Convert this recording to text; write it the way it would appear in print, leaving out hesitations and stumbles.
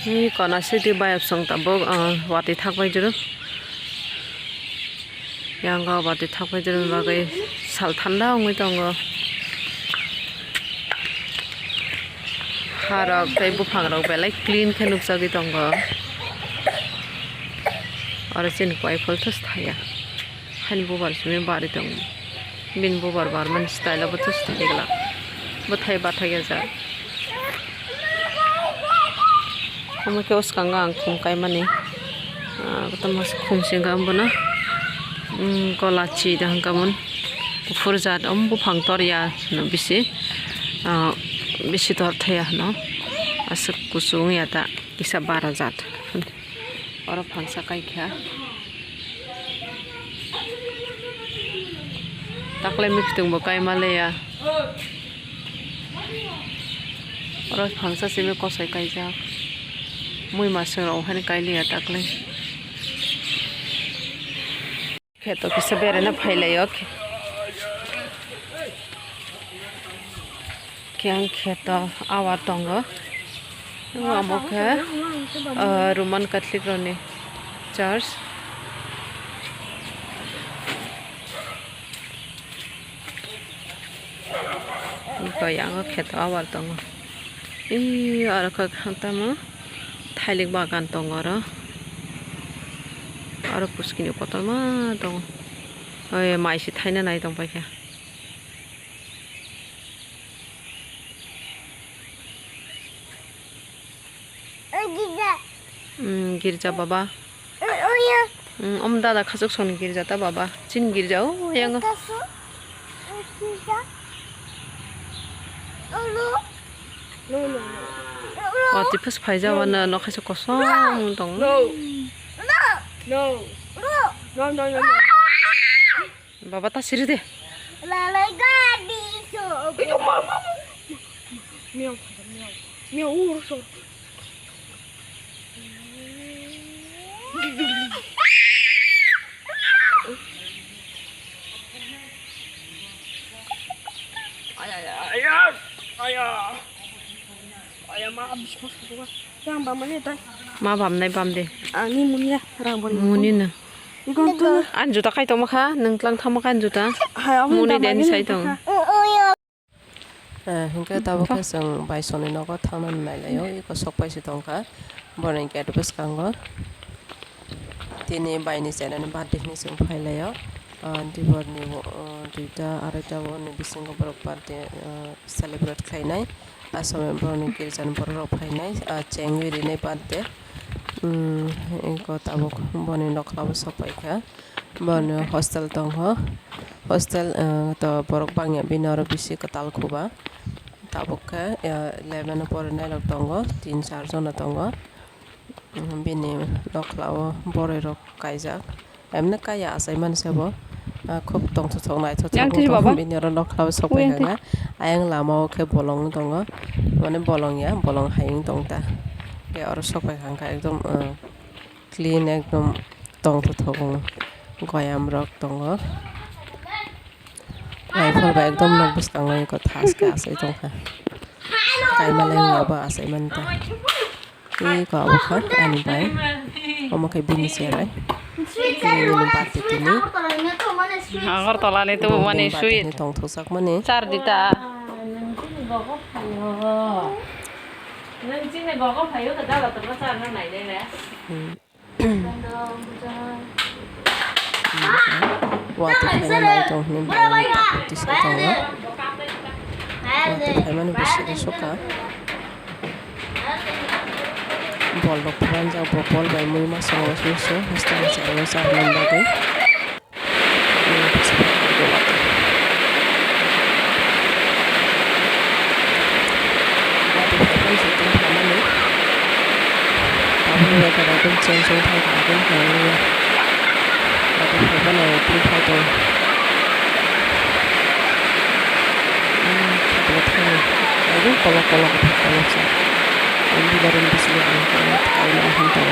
Ni kona city bayap song tabok wati thakbai jero. Yang ga wati thakbai jero bagai sal thanda ongoi tongo. Harok tai bufang rok belai clean khe nuksagi tongo. Aro sin koi phol thos thaya. Hani bubar sumi bari tong. Bin bubar bar man style abo thos thayla. Bathai bathai ja. Kami ke us kanggang kum kai mani. Kita mas kum singgah ambona. Kolachi dah kamun. Furjat bufang tor ya no bisi. Bisi tor thaya no. Asuk kusung ya ta kisah barazat. Orang bangsa kai kya. Takle mix tung bokai Malaya. Orang bangsa sih kosai kai ja. Mui masuk rohan kai liya takle. Keto kisah berena phailai ok. Kian keto awat tongo. Amok Roman Catholic roni church. Iko yang keto awat tongo. Araka khantama thailik bagan tongo ro. Aro puskini kotor ma tongo. Mai si thaina nai tong pai kya. Girja baba. Om dada khasuk soni girja ta baba. Chin girja o yang. Tipis phaija wana no khasuk kosong tong. No. Baba ta siri de. Miau urso. Ma bam nai bam de. Ani munia rang bori. Munin. Ikon tu An juta kai tong makha nang tlang tham kan juta. Muni den sai tong. Hingga tahu ke sang bai soni nogo thaman nai layo iko sok pai si tongka. Boreng ke dupes kanggo. Tini bai ni channel ni birthday ni sing phai layo. Dibor ni duita areta ni bising ko borok birthday celebrate khainai. Asam borong kirjan borok khainai chengwi ni birthday. Iko tabok boni noklabo sok pai kha. Bon hostel tongho. Hostel to borok bangya binaro bisi katal khuba. Tabok ke 11 por nai lok tongo 3-4 jona tongo. Bini noklabo boroi rok kaijak. Emne kaya asai man sebo. Khub tong thong nai thong bini ro noklabo sok pai kha. Ayang lama ke bolong tongo. Mane bolong ya bolong haing tongta. Ke oro sok pai kha ekdom clean ekdom tong thong goyam rok tongo. Ai phol ba ekdom nok bus kangai ko thas ka asai tongkha. Kai maleng ba asai manta. Ki ko abukha ani bai. Omo kai bini serai. Ini party tini. Angor tolane tu mane sweet. Tong thosak mane. Char dita. Nang chine gogo phayo ta dala ta char nang nai de le. Waktu kena naik tong ni banyak di situ tongga. Waktu kena bisa disuka. Bol dok peranjang bol by mui masang wasu hostel saya usah lembaga. Waktu kena situ kena ni. Tapi mereka datang cengceng thang kaya. Waktu kena naik tu kaya. Kalau sah, ini baru bisa diangkat kalau hantar.